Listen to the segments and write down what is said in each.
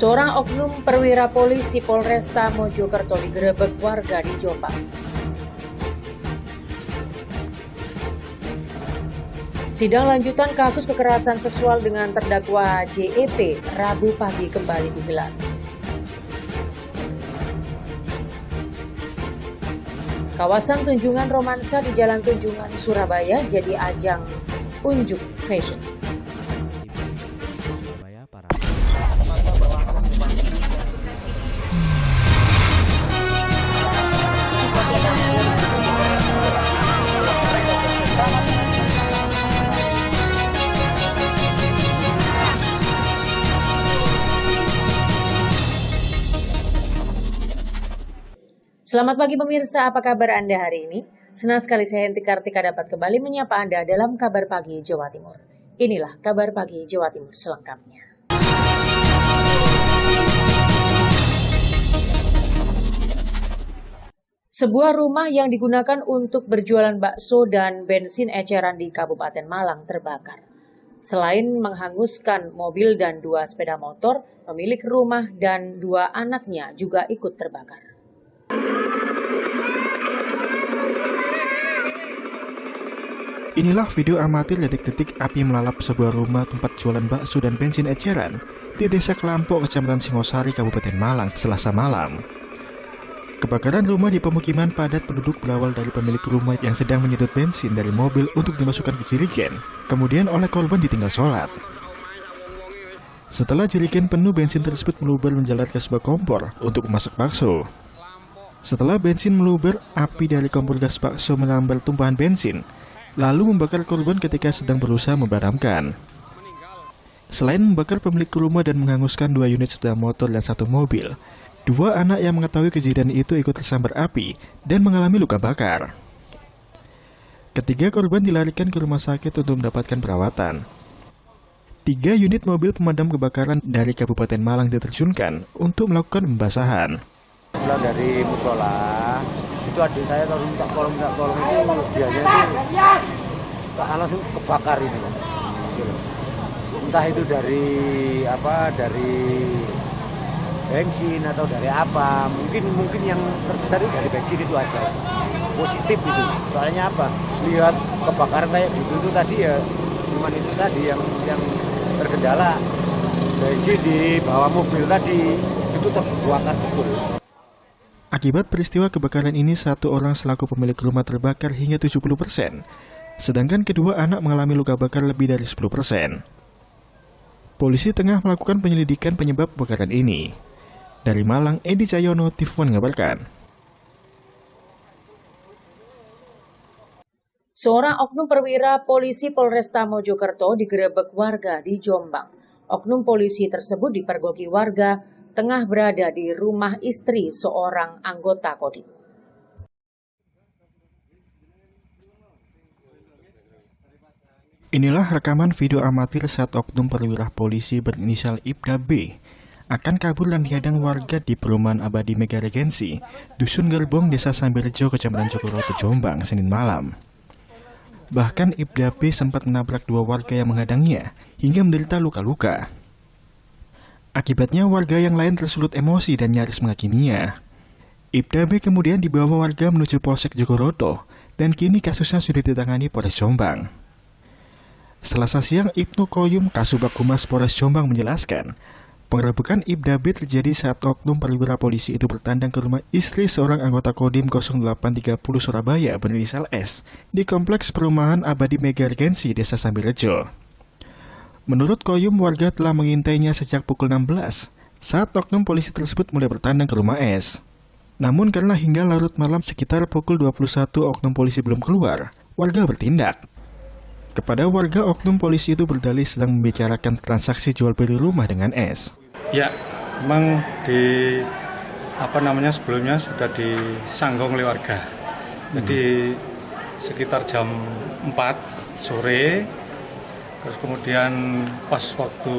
Seorang oknum perwira polisi Polresta Mojokerto digerebek warga di Jombang. Sidang lanjutan kasus kekerasan seksual dengan terdakwa JEP Rabu pagi kembali digelar. Kawasan Tunjungan Romansa di Jalan Tunjungan, Surabaya jadi ajang unjuk fashion. Selamat pagi pemirsa, apa kabar Anda hari ini? Senang sekali saya Henti Kartika dapat kembali menyapa Anda dalam Kabar Pagi Jawa Timur. Inilah Kabar Pagi Jawa Timur selengkapnya. Sebuah rumah yang digunakan untuk berjualan bakso dan bensin eceran di Kabupaten Malang terbakar. Selain menghanguskan mobil dan 2 sepeda motor, pemilik rumah dan 2 anaknya juga ikut terbakar. Inilah video amatir detik-detik api melalap sebuah rumah tempat jualan bakso dan bensin eceran di Desa Kelampok, Kecamatan Singosari, Kabupaten Malang, Selasa malam. Kebakaran rumah di pemukiman padat penduduk berawal dari pemilik rumah yang sedang menyedot bensin dari mobil untuk dimasukkan ke jerigen, kemudian oleh korban ditinggal sholat. Setelah jerigen penuh, bensin tersebut meluber menjalar ke sebuah kompor untuk memasak bakso. Setelah bensin meluber, api dari kompor gas bakso merambat tumpahan bensin, lalu membakar korban ketika sedang berusaha memadamkan. Selain membakar pemilik rumah dan menghanguskan 2 unit sepeda motor dan 1 mobil, 2 anak yang mengetahui kejadian itu ikut tersambar api dan mengalami luka bakar. Ketiga korban dilarikan ke rumah sakit untuk mendapatkan perawatan. 3 unit mobil pemadam kebakaran dari Kabupaten Malang diterjunkan untuk melakukan pembasahan. Pulang dari musola, itu adik saya kalau minta tolong itu dianya itu langsung kebakar ini. Entah itu dari bensin atau dari apa, mungkin yang terbesar itu dari bensin itu aja. Positif itu, soalnya apa? Lihat kebakaran kayak gitu itu tadi ya, cuman itu tadi yang terkendala bensin di bawah mobil tadi itu terbakar betul. Akibat peristiwa kebakaran ini, 1 orang selaku pemilik rumah terbakar hingga 70%, sedangkan kedua anak mengalami luka bakar lebih dari 10%. Polisi tengah melakukan penyelidikan penyebab kebakaran ini. Dari Malang, Edi Cahyono, TV1 mengabarkan. Seorang oknum perwira polisi Polresta Mojokerto digerebek warga di Jombang. Oknum polisi tersebut dipergoki warga tengah berada di rumah istri seorang anggota Kodim. Inilah rekaman video amatir saat oknum perwira polisi berinisial Ibda B akan kabur dan dihadang warga di perumahan Abadi Mega Regensi, Dusun Gerbong, Desa Sambirjo, Kecamatan Jogoroto, Jombang, Senin malam. Bahkan Ibda B sempat menabrak 2 warga yang menghadangnya hingga menderita luka-luka. Akibatnya warga yang lain tersulut emosi dan nyaris menghakiminya. Ibda B kemudian dibawa warga menuju Polsek Jogoroto dan kini kasusnya sudah ditangani Polres Jombang. Selasa siang, Ibnu Koyum, Kasubag Humas Polres Jombang menjelaskan, penggerebekan Ibda B terjadi saat oknum perwira polisi itu bertandang ke rumah istri seorang anggota Kodim 0830 Surabaya berinisial S di kompleks perumahan Abadi Mega Regensi, Desa Sambirjo. Menurut Koyum, warga telah mengintainya sejak pukul 16 saat oknum polisi tersebut mulai bertandang ke rumah S. Namun karena hingga larut malam sekitar pukul 21 oknum polisi belum keluar, warga bertindak. Kepada warga, oknum polisi itu berdalih sedang membicarakan transaksi jual beli rumah dengan S. Ya, memang sebelumnya sudah disanggong oleh warga. Jadi sekitar jam 4 sore. Terus kemudian pas waktu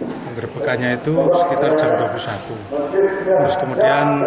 penggerebekannya itu sekitar jam 21. Terus kemudian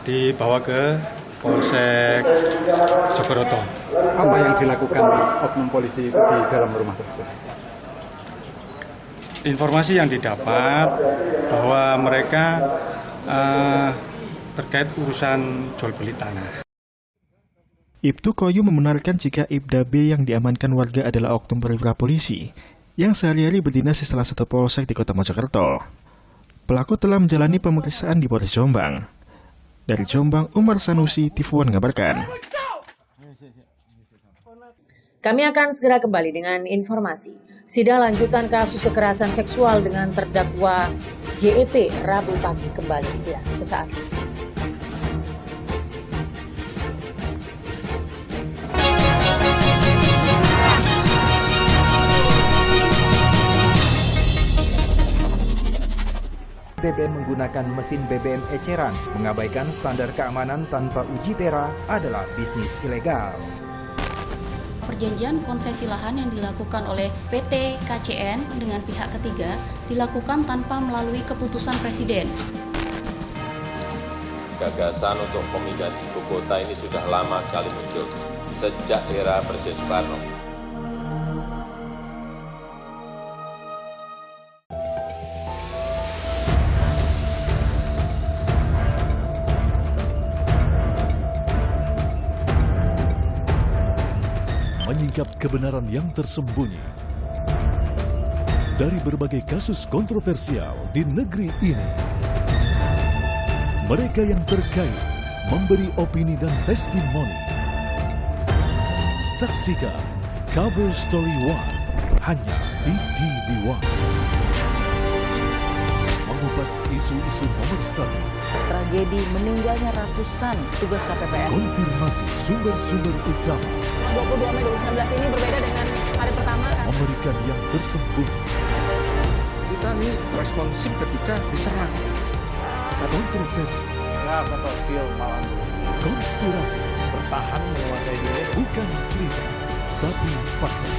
dibawa ke Polsek Jogoroto. Apa yang dilakukan oknum polisi itu di dalam rumah tersebut? informasi yang didapat bahwa mereka terkait urusan jual beli tanah. Ibtu Koyu membenarkan jika Ibda B yang diamankan warga adalah oknum perwira polisi yang sehari-hari berdinas di salah satu polsek di Kota Mojokerto. Pelaku telah menjalani pemeriksaan di Polres Jombang. Dari Jombang, Umar Sanusi, TV1 mengabarkan. Kami akan segera kembali dengan informasi. Sidang lanjutan kasus kekerasan seksual dengan terdakwa JEP Rabu pagi kembali digelar sesaat lagi. BBM menggunakan mesin BBM eceran, mengabaikan standar keamanan tanpa uji tera adalah bisnis ilegal. Perjanjian konsesi lahan yang dilakukan oleh PT KCN dengan pihak ketiga dilakukan tanpa melalui keputusan Presiden. Gagasan untuk pemindahan ibu kota ini sudah lama sekali muncul, sejak era Presiden Soekarno. Menyingkap kebenaran yang tersembunyi dari berbagai kasus kontroversial di negeri ini. Mereka yang terkait memberi opini dan testimoni. Saksikan Cover Story One hanya di TV1. Mengupas isu-isu nomor 1. Tragedi meninggalnya ratusan tugas KPPS. Konfirmasi sumber-sumber utama. 22 Mei 2019 ini berbeda dengan hari pertama. Memberikan yang tersembunyi. Kita ini responsif ketika diserang. Kontroversi. Konspirasi. Bertahan menguasai diri. Bukan cerita, tapi fakta.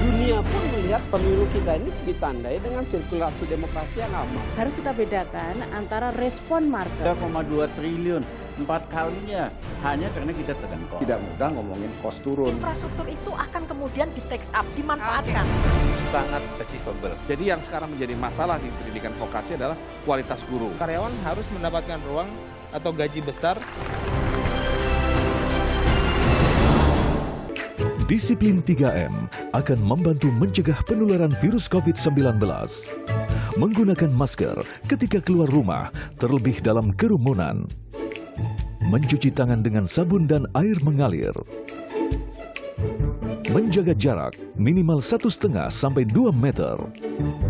Dunia pun melihat pemilu kita ini ditandai dengan sirkulasi demokrasi yang aman. Harus kita bedakan antara respon market. 3,2 triliun, 4 kalinya hanya karena kita terjangkau. Tidak mudah ngomongin kos turun. Infrastruktur itu akan kemudian di take up, dimanfaatkan. Sangat achievable. Jadi yang sekarang menjadi masalah di pendidikan vokasi adalah kualitas guru. Karyawan harus mendapatkan ruang atau gaji besar. Disiplin 3M akan membantu mencegah penularan virus COVID-19. Menggunakan masker ketika keluar rumah, terlebih dalam kerumunan. Mencuci tangan dengan sabun dan air mengalir. Menjaga jarak minimal 1,5 sampai 2 meter.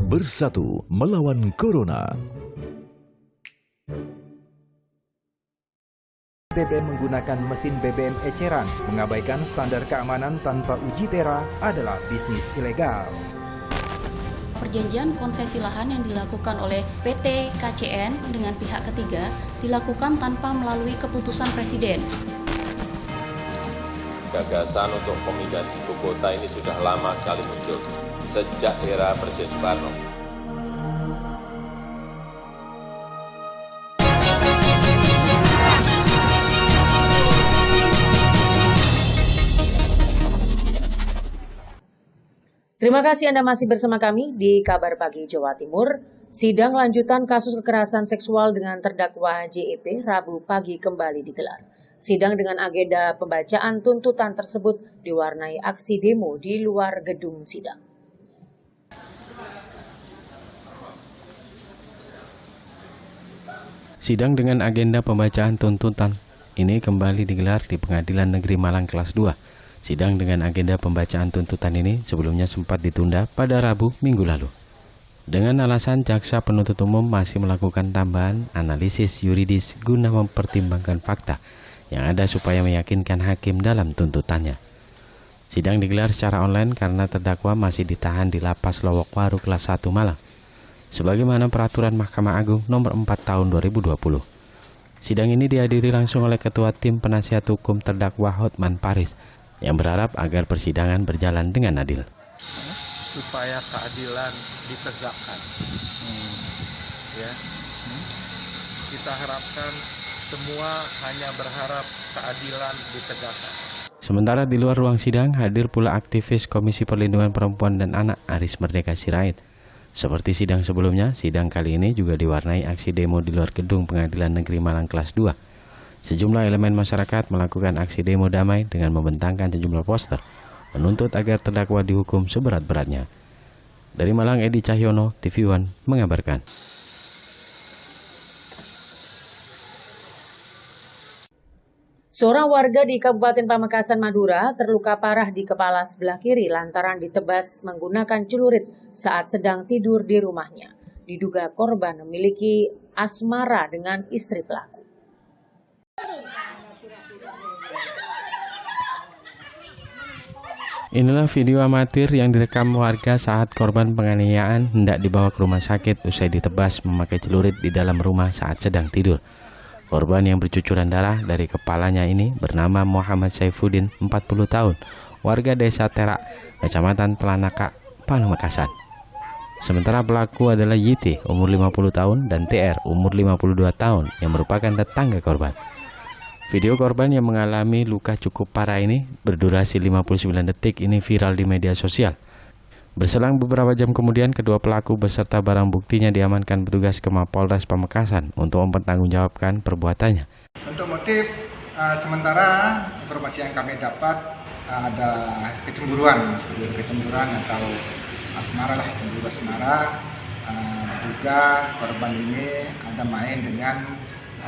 Bersatu melawan corona. BBM menggunakan mesin BBM eceran, mengabaikan standar keamanan tanpa uji tera adalah bisnis ilegal. Perjanjian konsesi lahan yang dilakukan oleh PT KCN dengan pihak ketiga dilakukan tanpa melalui keputusan Presiden. Gagasan untuk pemindahan ibu kota ini sudah lama sekali muncul, sejak era Presiden Soekarno. Terima kasih Anda masih bersama kami di Kabar Pagi Jawa Timur. Sidang lanjutan kasus kekerasan seksual dengan terdakwa JEP Rabu pagi kembali digelar. Sidang dengan agenda pembacaan tuntutan tersebut diwarnai aksi demo di luar gedung sidang. Sidang dengan agenda pembacaan tuntutan ini kembali digelar di Pengadilan Negeri Malang kelas 2. Sidang dengan agenda pembacaan tuntutan ini sebelumnya sempat ditunda pada Rabu minggu lalu. Dengan alasan jaksa penuntut umum masih melakukan tambahan analisis yuridis guna mempertimbangkan fakta yang ada supaya meyakinkan hakim dalam tuntutannya. Sidang digelar secara online karena terdakwa masih ditahan di Lapas Lowokwaru kelas 1 Malang, sebagaimana peraturan Mahkamah Agung nomor 4 tahun 2020. Sidang ini dihadiri langsung oleh Ketua Tim Penasihat Hukum terdakwa Hotman Paris, yang berharap agar persidangan berjalan dengan adil. Supaya keadilan ditegakkan. Ya. Kita harapkan semua hanya berharap keadilan ditegakkan. Sementara di luar ruang sidang hadir pula aktivis Komisi Perlindungan Perempuan dan Anak Aris Merdeka Sirait. Seperti sidang sebelumnya, sidang kali ini juga diwarnai aksi demo di luar gedung Pengadilan Negeri Malang Kelas 2. Sejumlah elemen masyarakat melakukan aksi demo damai dengan membentangkan sejumlah poster menuntut agar terdakwa dihukum seberat-beratnya. Dari Malang, Edi Cahyono, TV One mengabarkan. Seorang warga di Kabupaten Pamekasan, Madura terluka parah di kepala sebelah kiri lantaran ditebas menggunakan celurit saat sedang tidur di rumahnya. Diduga korban memiliki asmara dengan istri pelaku. Inilah video amatir yang direkam warga saat korban penganiayaan hendak dibawa ke rumah sakit usai ditebas memakai celurit di dalam rumah saat sedang tidur. Korban yang bercucuran darah dari kepalanya ini bernama Muhammad Saifuddin, 40 tahun, warga desa Terak, kecamatan Telanaka, Pamekasan. Sementara pelaku adalah YT, umur 50 tahun, dan TR, umur 52 tahun, yang merupakan tetangga korban. Video korban yang mengalami luka cukup parah ini berdurasi 59 detik ini viral di media sosial. Berselang beberapa jam kemudian, kedua pelaku beserta barang buktinya diamankan petugas ke Mapolres Pamekasan untuk mempertanggungjawabkan perbuatannya. Untuk motif sementara informasi yang kami dapat ada kecemburuan atau asmara lah, cemburu asmara. Juga korban ini ada main dengan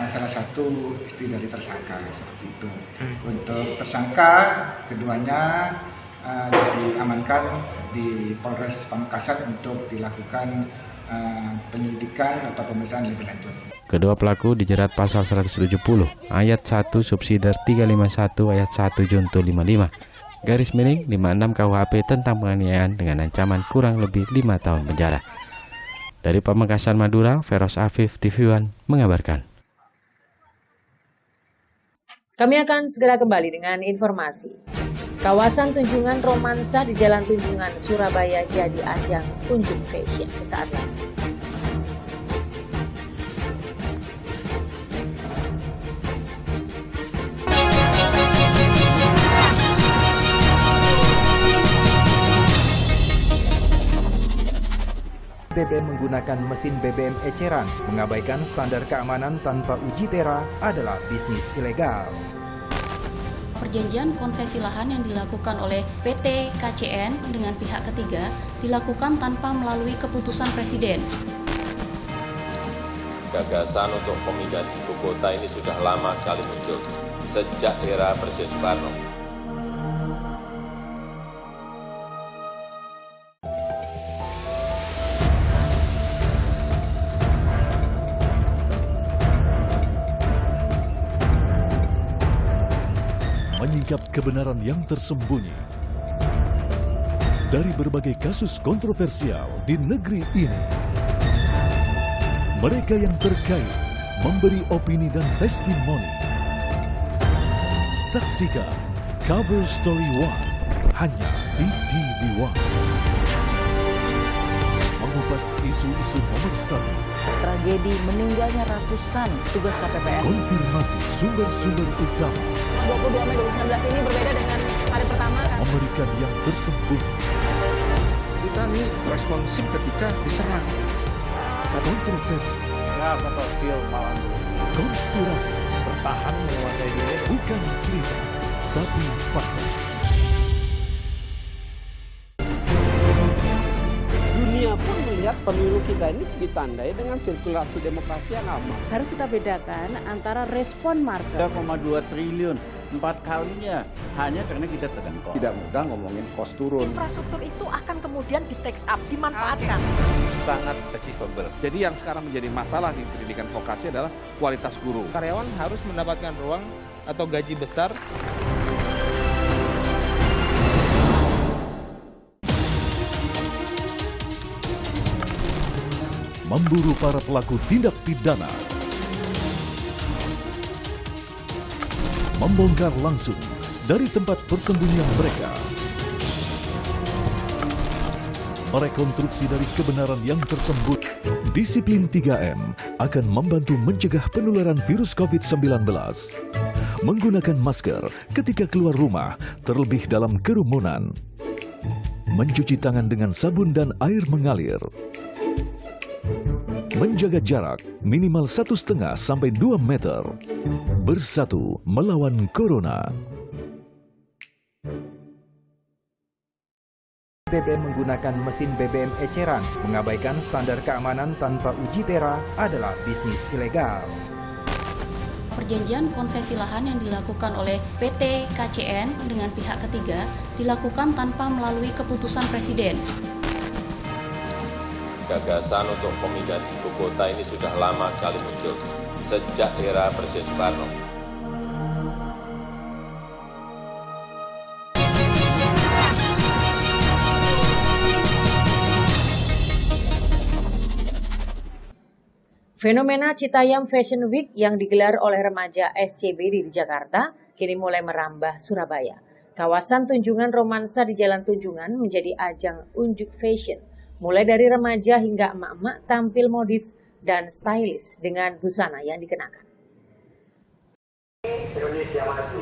salah satu istri dari tersangka seperti itu. Untuk tersangka keduanya diamankan di Polres Pamekasan untuk dilakukan penyelidikan atau pemeriksaan lebih lanjut. Kedua pelaku dijerat pasal 170 ayat 1 subsidiar 351 ayat 1 junto 55 garis miring 56 KUHP tentang penganiayaan dengan ancaman kurang lebih 5 tahun penjara. Dari Pamekasan, Madura, Feros Afif, TV One mengabarkan. Kami akan segera kembali dengan informasi. Kawasan Tunjungan romansa di Jalan Tunjungan, Surabaya jadi ajang unjuk fashion sesaat lagi. BBM menggunakan mesin BBM eceran, mengabaikan standar keamanan tanpa uji tera adalah bisnis ilegal. Perjanjian konsesi lahan yang dilakukan oleh PT KCN dengan pihak ketiga dilakukan tanpa melalui keputusan Presiden. Gagasan untuk pemindahan ibu kota ini sudah lama sekali muncul, sejak era Presiden Soekarno. Menyingkap kebenaran yang tersembunyi dari berbagai kasus kontroversial di negeri ini. Mereka yang terkait memberi opini dan testimoni. Saksikan Cover Story One hanya di TV One. Mengupas isu-isu nomor 1. Tragedi meninggalnya ratusan tugas KPPS. Konfirmasi sumber-sumber utama. 22 Mei 2019 ini berbeda dengan hari pertama. Memberikan yang tersembunyi. Kita ini responsif ketika diserang. Kontroversi. Konspirasi. Bertahan menguasai diri. Bukan cerita, tapi fakta. Dunia pun melihat pemilu kita ini ditandai dengan sirkulasi demokrasi yang aman. Harus kita bedakan antara respon market. 3,2 triliun, 4 kalinya hanya karena kita terjangkau. Tidak mudah ngomongin kos turun. Infrastruktur itu akan kemudian di take up, dimanfaatkan. Sangat achievable. Jadi yang sekarang menjadi masalah di pendidikan vokasi adalah kualitas guru. Karyawan harus mendapatkan ruang atau gaji besar. Memburu para pelaku tindak pidana. Membongkar langsung dari tempat persembunyian mereka. Merekonstruksi dari kebenaran yang tersembunyi. Disiplin 3M akan membantu mencegah penularan virus COVID-19. Menggunakan masker ketika keluar rumah, terlebih dalam kerumunan. Mencuci tangan dengan sabun dan air mengalir. Menjaga jarak minimal 1,5 sampai 2 meter. Bersatu melawan Corona. BBM menggunakan mesin BBM eceran, mengabaikan standar keamanan tanpa uji tera adalah bisnis ilegal. Perjanjian konsesi lahan yang dilakukan oleh PT KCN dengan pihak ketiga dilakukan tanpa melalui keputusan Presiden. Gagasan untuk pemindahan ibu kota ini sudah lama sekali muncul, sejak era Presiden Soekarno. Fenomena Citayam Fashion Week yang digelar oleh remaja SCBD di Jakarta kini mulai merambah Surabaya. Kawasan Tunjungan Romansa di Jalan Tunjungan menjadi ajang unjuk fashion. Mulai dari remaja hingga emak-emak tampil modis dan stylish dengan busana yang dikenakan. Indonesia maju.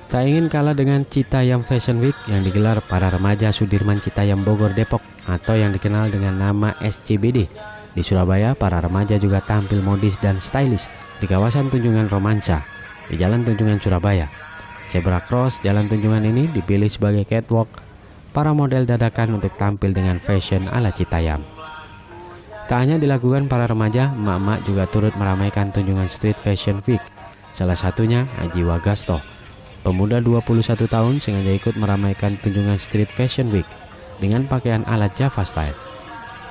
Tak ingin kalah dengan Citayam Fashion Week yang digelar para remaja Sudirman Citayam Bogor Depok atau yang dikenal dengan nama SCBD. Di Surabaya, para remaja juga tampil modis dan stylish di kawasan Tunjungan Romansa di Jalan Tunjungan Surabaya. Zebra Cross Jalan Tunjungan ini dipilih sebagai catwalk para model dadakan untuk tampil dengan fashion ala Citayam. Tak hanya dilakukan para remaja, emak-emak juga turut meramaikan Tunjungan Street Fashion Week. Salah satunya Aji Wagasto, pemuda 21 tahun sengaja ikut meramaikan Tunjungan Street Fashion Week dengan pakaian ala Java Style.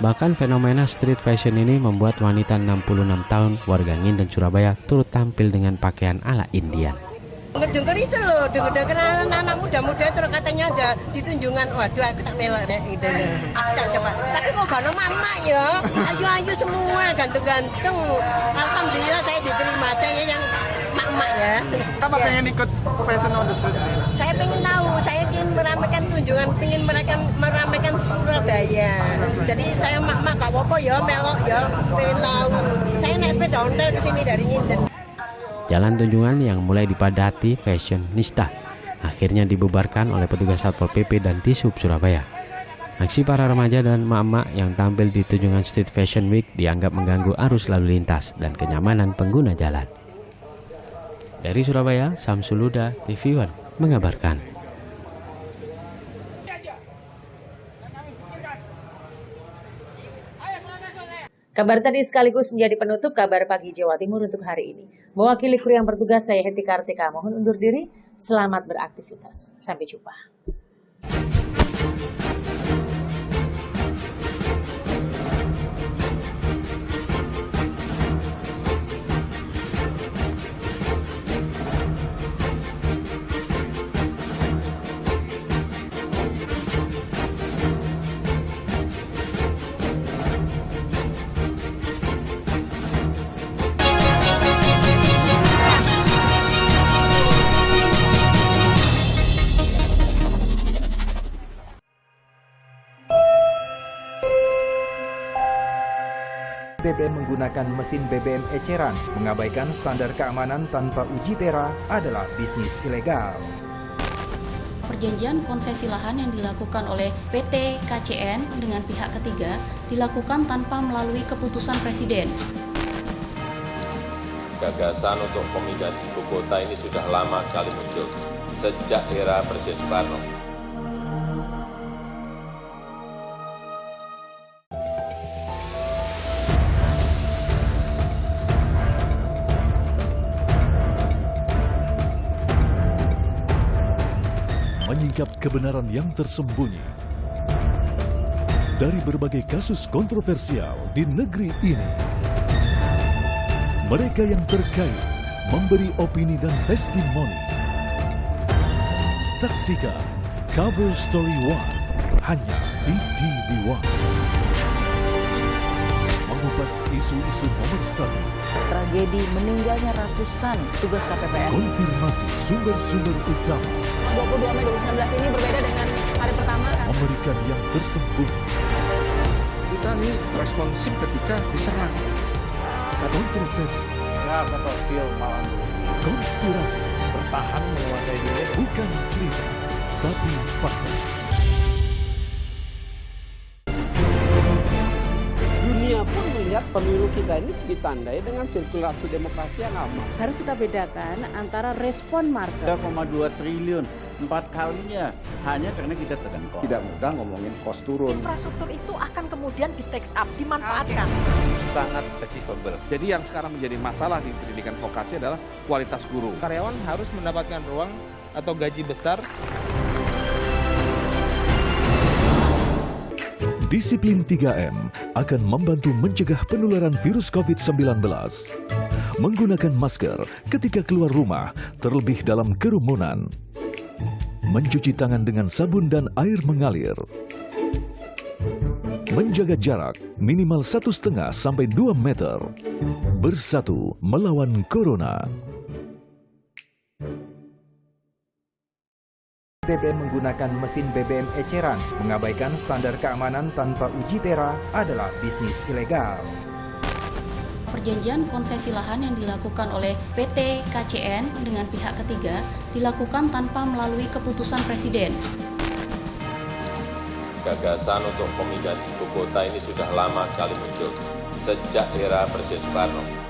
Bahkan fenomena street fashion ini membuat wanita 66 tahun warga Nginden Surabaya turut tampil dengan pakaian ala Indian. Dengar itu loh, dengar anak muda-muda terus katanya ada di Tunjungan. Waduh, aku tak melok deh gitu. Aku tak coba. Tapi kok gak mama ya, ayu-ayu semua, ganteng-ganteng. Alhamdulillah saya diterima, saya yang mak-mak ya. Apa pengen ikut fashion on the street? Saya pengen tahu, saya ingin meramaikan Tunjungan, ingin meramaikan Surabaya. Jadi saya mak-mak gak apa-apa ya, melok ya, pengen tahu. Saya naik sepeda ontel kesini dari Nginden. Jalan Tunjungan yang mulai dipadati fashionista akhirnya dibubarkan oleh petugas Satpol PP dan Dishub Surabaya. Aksi para remaja dan emak-emak yang tampil di Tunjungan Street Fashion Week dianggap mengganggu arus lalu lintas dan kenyamanan pengguna jalan. Dari Surabaya, Samsul Huda, TV One mengabarkan. Kabar tadi sekaligus menjadi penutup kabar pagi Jawa Timur untuk hari ini. Mewakili kru yang bertugas, saya Henti Kartika mohon undur diri. Selamat beraktivitas. Sampai jumpa. BBM menggunakan mesin BBM eceran, mengabaikan standar keamanan tanpa uji tera adalah bisnis ilegal. Perjanjian konsesi lahan yang dilakukan oleh PT KCN dengan pihak ketiga dilakukan tanpa melalui keputusan Presiden. Gagasan untuk pemindahan ibu kota ini sudah lama sekali muncul, sejak era Presiden Soekarno. Menyingkap kebenaran yang tersembunyi dari berbagai kasus kontroversial di negeri ini. Mereka yang terkait memberi opini dan testimoni. Saksikan Cover Story One hanya di TV One. Mengupas isu-isu nomor 1. Tragedi meninggalnya ratusan tugas KPPS. Konfirmasi sumber-sumber utama. 22 Mei 2019 ini berbeda dengan hari pertama. Memberikan yang tersembunyi. Kita ini responsif ketika diserang. Kontroversi, konspirasi, bertahan menguasai dunia. bukan cerita, tapi fakta. Dunia pun melihat pemilu kita ini ditandai dengan sirkulasi demokrasi yang aman. Harus kita bedakan antara respon market. 3,2 triliun, 4 kalinya hanya karena kita terjangkau. Tidak mudah ngomongin kos turun. Infrastruktur itu akan kemudian di take up, dimanfaatkan. Sangat achievable. Jadi yang sekarang menjadi masalah di pendidikan vokasi adalah kualitas guru. Karyawan harus mendapatkan ruang atau gaji besar. Disiplin 3M akan membantu mencegah penularan virus COVID-19. Menggunakan masker ketika keluar rumah, terlebih dalam kerumunan. Mencuci tangan dengan sabun dan air mengalir. Menjaga jarak minimal 1,5 sampai 2 meter. Bersatu melawan corona. BBM menggunakan mesin BBM eceran, mengabaikan standar keamanan tanpa uji tera adalah bisnis ilegal. Perjanjian konsesi lahan yang dilakukan oleh PT KCN dengan pihak ketiga dilakukan tanpa melalui keputusan Presiden. Gagasan untuk pemindahan ibu kota ini sudah lama sekali muncul, sejak era Presiden Soekarno.